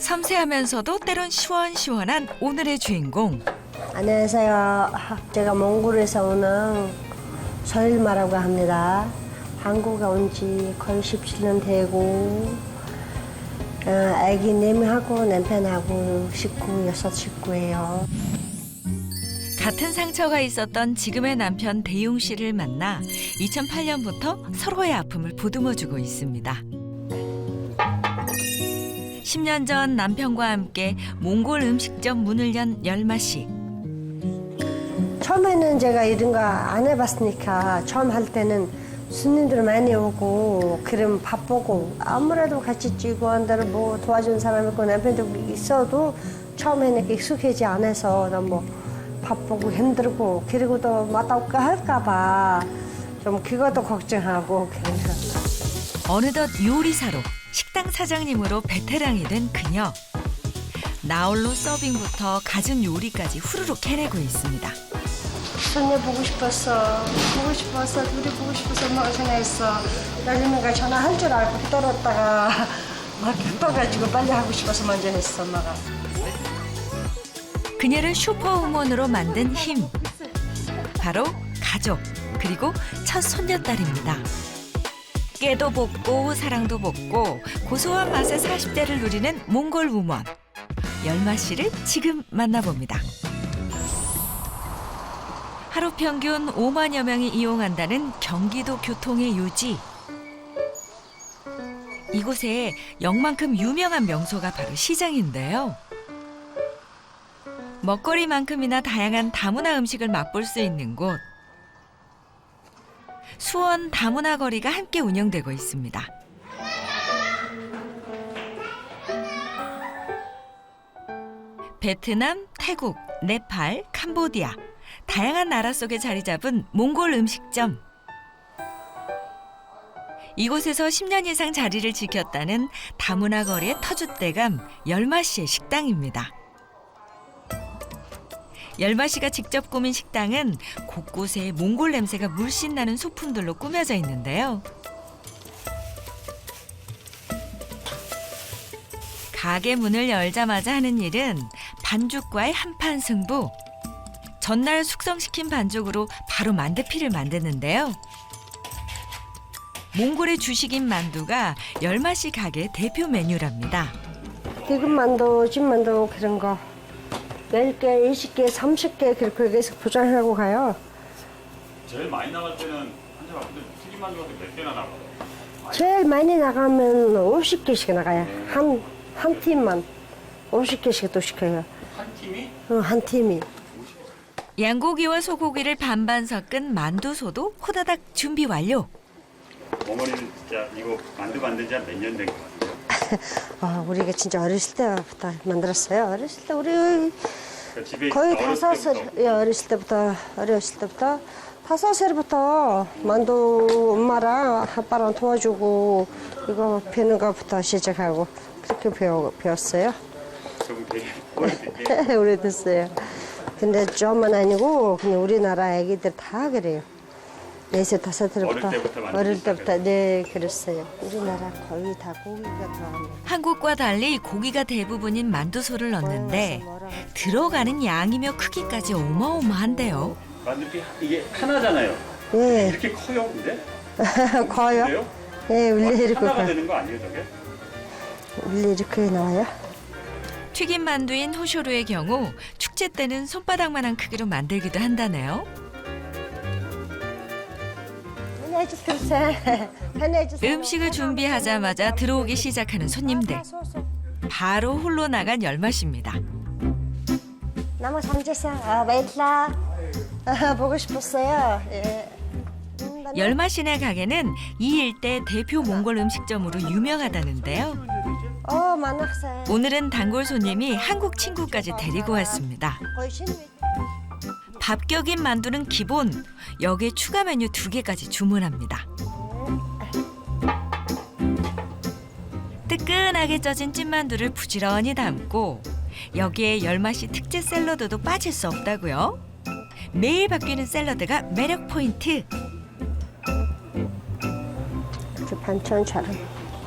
섬세하면서도 때론 시원시원한 오늘의 주인공. 안녕하세요. 제가 몽골에서 오는 서일마라고 합니다. 한국에 온 지 거의 17년 되고 아기 4명하고 남편하고 식구 6식구예요. 같은 상처가 있었던 지금의 남편 대용 씨를 만나 2008년부터 서로의 아픔을 보듬어주고 있습니다. 10년 전 남편과 함께 몽골 음식점 문을 연 열마 씨. 처음에는 제가 이런 거 안 해봤으니까 처음 할 때는 손님들 많이 오고 그럼 바쁘고 아무래도 같이 찌고 한 대로 뭐 도와주는 사람 있고 남편도 있어도 처음에는 익숙하지 않아서 너무 바쁘고 힘들고 그리고 또 맛없게 할까 봐 좀 그것도 걱정하고 그래서 어느덧 요리사로 식당 사장님으로 베테랑이 된 그녀. 나홀로 서빙부터 갖은 요리까지 후루룩 해내고 있습니다. 손님 보고 싶었어. 둘이 보고 싶어서 엄마가 전화했어. 열리면가 전화할 줄 알고 떨었다가 막 떠가지고 빨리 하고 싶어서 먼저 했어, 엄마가. 그녀를 슈퍼우먼으로 만든 힘. 바로 가족, 그리고 첫 손녀딸입니다. 깨도 볶고 사랑도 볶고 고소한 맛의 40대를 누리는 몽골 우먼. 열마 씨를 지금 만나봅니다. 하루 평균 5만여 명이 이용한다는 경기도 교통의 요지. 이곳에 영만큼 유명한 명소가 바로 시장인데요. 먹거리만큼이나 다양한 다문화 음식을 맛볼 수 있는 곳. 수원 다문화 거리가 함께 운영되고 있습니다. 베트남, 태국, 네팔, 캄보디아 다양한 나라 속에 자리 잡은 몽골 음식점. 이곳에서 10년 이상 자리를 지켰다는 다문화 거리의 터줏대감 열마 씨의 식당입니다. 열마 씨가 직접 꾸민 식당은 곳곳에 몽골 냄새가 물씬 나는 소품들로 꾸며져 있는데요. 가게 문을 열자마자 하는 일은 반죽과의 한판 승부. 전날 숙성시킨 반죽으로 바로 만두피를 만드는데요. 몽골의 주식인 만두가 열마 씨 가게 대표 메뉴랍니다. 디귿만두, 찐만두 그런 거 10개, 20개, 30개 그렇게 계속 포장하고 가요. 제일 많이 나갈 때는 한 점 앞에 튀김만두가 몇 개나 나가요? 제일 많이 나가면 50개씩 나가요. 한 팀만 50개씩 또 시켜요. 한 팀이? 한 팀이. 양고기와 소고기를 반반 섞은 만두소도 호다닥 준비 완료. 어머니는 진짜 이거 만두 만든 지 한 몇 년 된 것 같아요? 우리가 진짜 어렸을 때부터 만들었어요. 어렸을 때 우리 그러니까 집에 거의 어렸을 5살, 예, 어렸을 때부터 5살부터 만두 엄마랑 아빠랑 도와주고 이거 펴는 것부터 시작하고 그렇게 배웠어요. 그럼 되게 오래됐게 오래됐어요. 근데 좀만 아니고 그냥 우리나라 애기들 다 그래요. 4살, 5살부터 어릴 때부터 만들기 네, 그랬어요. 우리나라 거의 다 고기가 들어가요. 한국과 달리 고기가 대부분인 만두소를 넣는데 들어가는 양이며 크기까지 어마어마한데요. 만두피 이게 하나잖아요. 예, 이렇게 커요, 근데? 커요. 그래요? 예, 원래 이렇게 하나가 커요. 되는 거 아니에요, 저게? 원래 이렇게 나와요. 튀김 만두인 호쇼루의 경우 축제 때는 손바닥만한 크기로 만들기도 한다네요. 음식을 준비하자마자 들어오기 시작하는 손님들. 바로 홀로 나간 열마 씨입니다. 나무 삼재사, 마이틀라. 보고 싶었어요. 예. 열마 씨네 가게는 이 일대 대표 몽골 음식점으로 유명하다는데요. 만학생. 오늘은 단골 손님이 한국 친구까지 데리고 왔습니다. 밥격인 만두는 기본, 여기에 추가 메뉴 2개까지 주문합니다. 뜨끈하게 쪄진 찐만두를 부지런히 담고 여기에 열마 씨 특제 샐러드도 빠질 수 없다고요. 매일 바뀌는 샐러드가 매력 포인트. 반찬처럼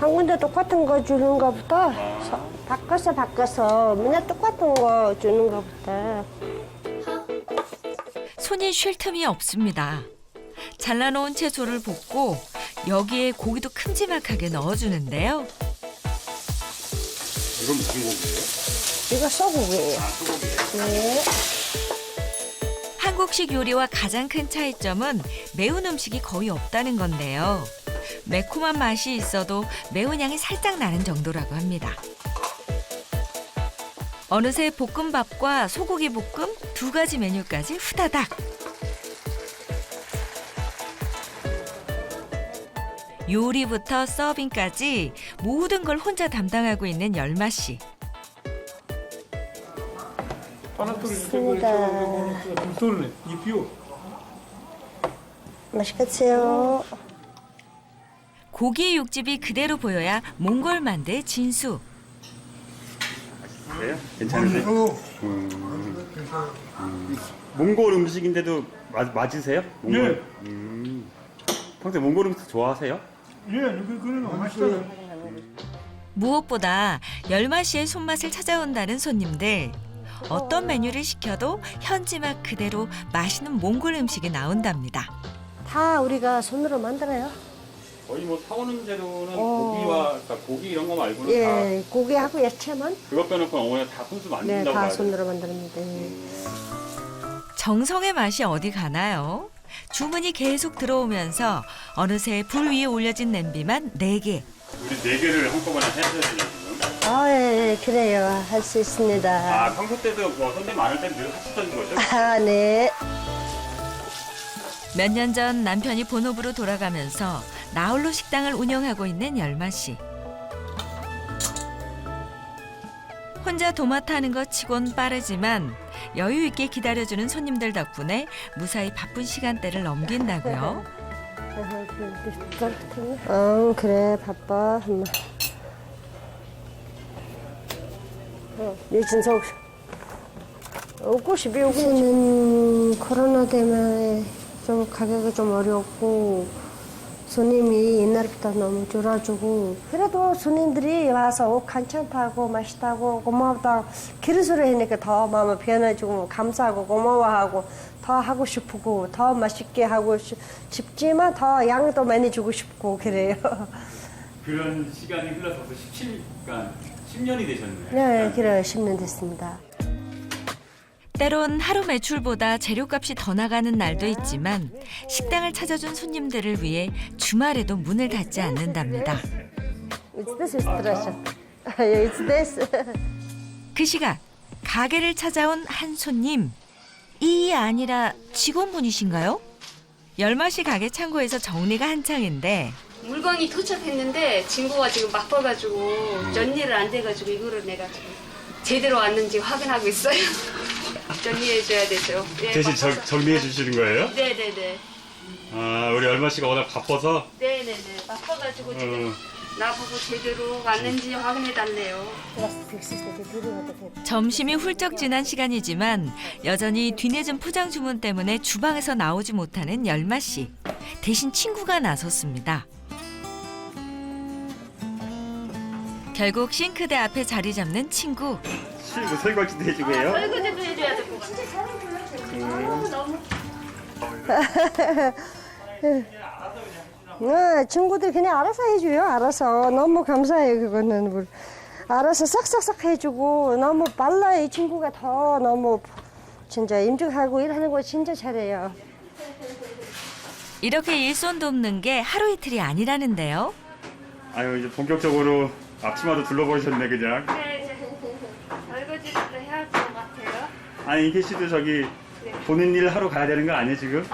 한 군데 똑같은 거 주는가 보다. 바꿔서 맨날 똑같은 거 주는가 보다. 손이 쉴 틈이 없습니다. 잘라놓은 채소를 볶고 여기에 고기도 큼지막하게 넣어주는데요. 이건 무슨 고기예요? 이거 소고기예요. 아, 소고기예요? 네. 한국식 요리와 가장 큰 차이점은 매운 음식이 거의 없다는 건데요. 매콤한 맛이 있어도 매운 향이 살짝 나는 정도라고 합니다. 어느새 볶음밥과 소고기 볶음 두 가지 메뉴까지 후다닥. 요리부터 서빙까지 모든 걸 혼자 담당하고 있는 열마 씨. 맞습니다. 맛있게 드세요. 고기의 육즙이 그대로 보여야 몽골 만두의 진수. 그래요? 괜찮으세요? 몽골 음식인데도 맞으세요? 몽골? 평소에 몽골 음식 좋아하세요? 예, 그거는 맛있어요. 무엇보다 열마 씨의 손맛을 찾아온다는 손님들. 어떤 메뉴를 시켜도 현지 맛 그대로 맛있는 몽골 음식이 나온답니다. 다 우리가 손으로 만들어요. 거의 뭐 사오는 재료는 고기와 그러니까 고기 이런 거 말고는 예, 고기하고 야채만. 그것 빼놓고 어머니가 다 손수 네, 만든다고 다 알고 손으로 만듭니다. 정성의 맛이 어디 가나요? 주문이 계속 들어오면서 어느새 불 위에 올려진 냄비만 4개. 우리 4개를 한꺼번에 해야 되네요 지금. 예, 그래요. 할 수 있습니다. 아 평소 때도 뭐 손님 많을 때 늘 하시던 거죠? 아, 네. 몇 년 전 남편이 본업으로 돌아가면서 나홀로 식당을 운영하고 있는 열마 씨. 혼자 도맡아 하는 것 치곤 빠르지만 여유 있게 기다려주는 손님들 덕분에 무사히 바쁜 시간대를 넘긴다고요. 그래, 바빠. 유진석 오고 싶이 오고는 코로나 때문에 좀 가격이 좀 어렵고 손님이 옛날보다 너무 줄어주고 그래도 손님들이 와서 괜찮다고 맛있다고 고맙다고 그런 소리 하니까 더 마음이 편해지고 감사하고 고마워하고 더 하고 싶고 더 맛있게 하고 싶지만 더 양도 많이 주고 싶고 그래요. 그런 시간이 흘러서 10년이 되셨네요. 네, 그래요. 10년 됐습니다. 때론 하루 매출보다 재료값이 더 나가는 날도 있지만 식당을 찾아준 손님들을 위해 주말에도 문을 닫지 않는답니다. It's this is Russia. It's this. 그 시각 가게를 찾아온 한 손님. 이 아니라 직원분이신가요? 열마 씨 가게 창고에서 정리가 한창인데 물건이 도착했는데 친구가 지금 바빠가지고 정리를 안 돼가지고 이거를 내가 지금 제대로 왔는지 확인하고 있어요. 정리해줘야 되죠. 예, 대신 바빠서. 정리해 주시는 거예요? 네네네. 아 우리 얼마 씨가 워낙 바빠서 네네네. 바빠가지고 지금 나보고 제대로 왔는지 확인해달래요. 점심이 훌쩍 지난 시간이지만 여전히 뒤늦은 포장 주문 때문에 주방에서 나오지 못하는 열마 씨. 대신 친구가 나섰습니다. 결국 싱크대 앞에 자리 잡는 친구. 친구 설거지도 해주고요. 설거지도 해줘야 될 것 같아. 네, 친구들 그냥 알아서 해줘요. 알아서 너무 감사해요. 그거는 알아서 싹싹싹 해주고 너무 빨라요. 이 친구가 더 너무 진짜 임직하고 일하는 거 진짜 잘해요. 이렇게 일손 돕는 게 하루 이틀이 아니라는데요. 아유 이제 본격적으로 앞치마도 둘러버리셨네 그냥. 네, 이제 설거지도 해야 할 것 같아요. 아니 이계 씨도 저기 본인 일 하러 가야 되는 거 아니에요 지금?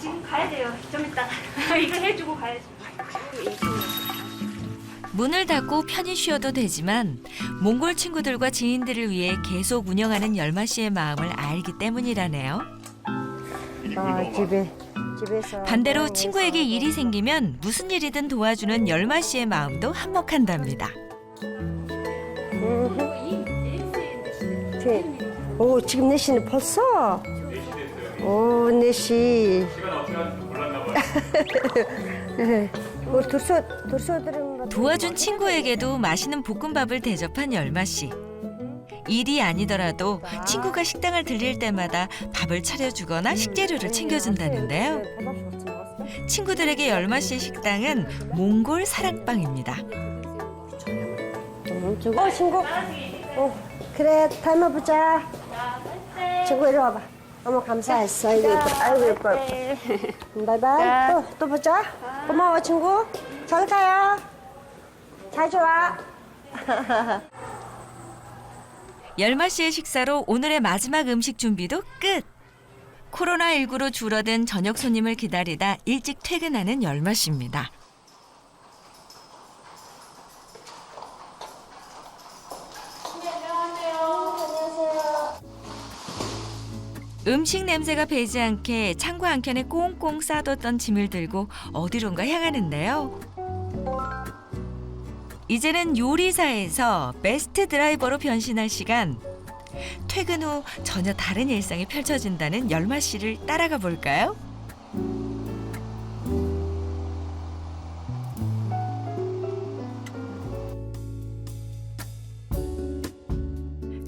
지금 가야 돼요. 좀 이따 이거 해주고 가야지. 문을 닫고 편히 쉬어도 되지만 몽골 친구들과 지인들을 위해 계속 운영하는 열마 씨의 마음을 알기 때문이라네요. 집에서 반대로 친구에게 일이 생기면 무슨 일이든 도와주는 열마 씨의 마음도 한몫한답니다. 오, 지금 4시는 벌써? 오, 4시. 시간 어떻게 하는지 몰랐나 봐요. 우리 들쏘들은 도와준 친구에게도 맛있는 볶음밥을 대접한 열마 씨. 일이 아니더라도 친구가 식당을 들릴 때마다 밥을 차려주거나 식재료를 챙겨준다는데요. 친구들에게 열마 씨의 식당은 몽골 사랑방입니다. 친구. 그래, 다음에 보자. 친구 이리 와봐. 너무 감사했어. 아이고 예뻐. 바이바이. 또 보자. 고마워 친구. 잘 가요. 자주 와. 열마 씨의 식사로 오늘의 마지막 음식 준비도 끝. 코로나19로 줄어든 저녁 손님을 기다리다 일찍 퇴근하는 열마 씨입니다. 음식 냄새가 배지 않게 창고 한켠에 꽁꽁 싸뒀던 짐을 들고 어디론가 향하는데요. 이제는 요리사에서 베스트 드라이버로 변신할 시간. 퇴근 후 전혀 다른 일상이 펼쳐진다는 열마 씨를 따라가 볼까요?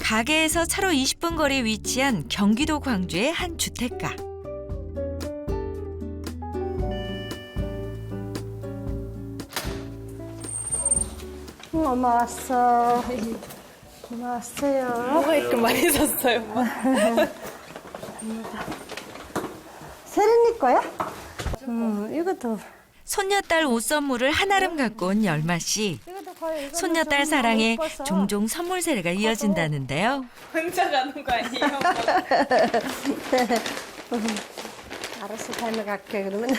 가게에서 차로 20분 거리에 위치한 경기도 광주의 한 주택가. 엄마 왔어. 엄마 왔어요. 뭐가 이렇게 많이 샀어요? 세린이 거야? 이것도. 손녀딸 옷 선물을 한아름 갖고 온 열마 씨. 손녀딸 사랑에 종종 선물 세례가 이어진다는데요. 혼자 가는 거 아니에요? 알았어, 다음에 갈게 그러면.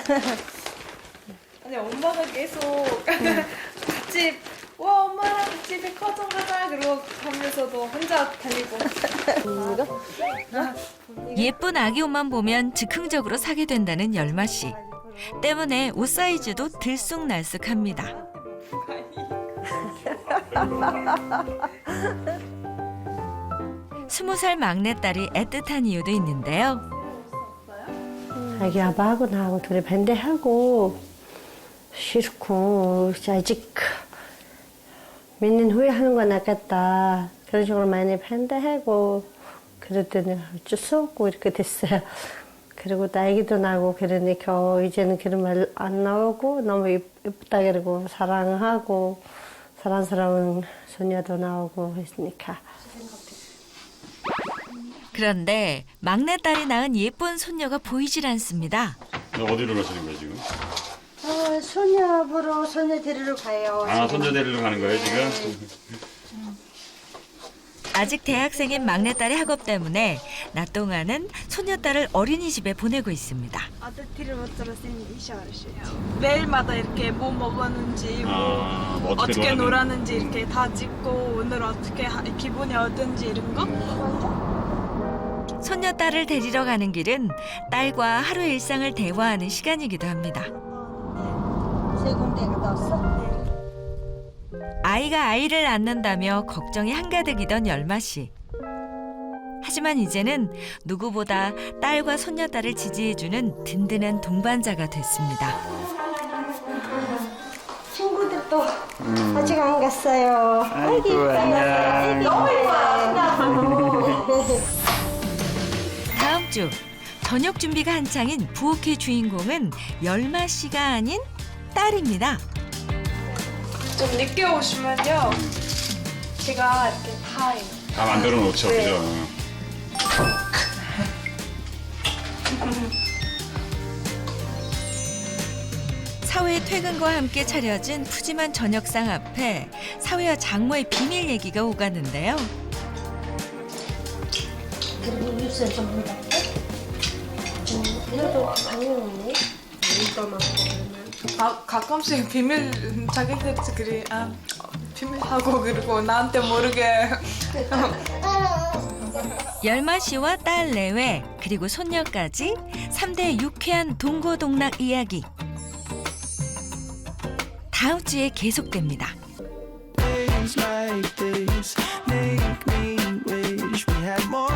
아니 엄마가 계속 같이 와 엄마랑 집에 커튼 가자 그러고 하면서도 혼자 다니고 예쁜 아기 옷만 보면 즉흥적으로 사게 된다는 열마 씨. 때문에 옷 사이즈도 들쑥날쑥합니다. 20살 막내딸이 애틋한 이유도 있는데요. 아기 아빠하고 나하고 둘이 반대하고 싫고 아직 몇 년 후에 하는 건 낫겠다. 그런 식으로 많이 반대하고 그랬더니 어쩔 수 없고 이렇게 됐어요. 그리고 또 아기도 나고 그러니까 이제는 그런 말 안 나오고 너무 예쁘다 그러고 사랑하고 사랑스러운 소녀도 나오고 했으니까. 그런데 막내딸이 낳은 예쁜 손녀가 보이질 않습니다. 너 어디로 가시는 거야 지금? 소녀 보러 소녀 데리러 가요. 아 손자 데리러 가는 거예요 지금? 아직 대학생인 막내딸의 학업 때문에 낮 동안은 손녀딸을 어린이집에 보내고 있습니다. 매일마다 이렇게 뭐 먹었는지 뭐 어떻게 놀았는지 이렇게 다 찍고 오늘 어떻게 기분이 어떤지 이런 거 손녀딸을 데리러 가는 길은 딸과 하루 일상을 대화하는 시간이기도 합니다. 세 군데 갔다 왔어? 아이가 아이를 낳는다며 걱정이 한가득이던 열마 씨. 하지만 이제는 누구보다 딸과 손녀딸을 지지해주는 든든한 동반자가 됐습니다. 친구들도 아직 안 갔어요. 아이고 안녕. 너무 예뻐요. 다음 주 저녁 준비가 한창인 부엌의 주인공은 열마 씨가 아닌 딸입니다. 좀 늦게 오시면요 제가 이렇게 다 해요. 다 만들어 놓죠, 그죠? 사회 퇴근과 함께 차려진 푸짐한 저녁상 앞에 사위와 장모의 비밀 얘기가 오가는데요. 그리고 뉴스에 좀 보다. 이것도 당연히 이거 먹고 그러면. 가끔씩 비밀 자기들끼리 비밀하고 그리고 나한테 모르게 열마 씨와 딸 내외 그리고 손녀까지 3대 유쾌한 동고동락 이야기. 다음 주에 계속됩니다. Days like this make me wish we had more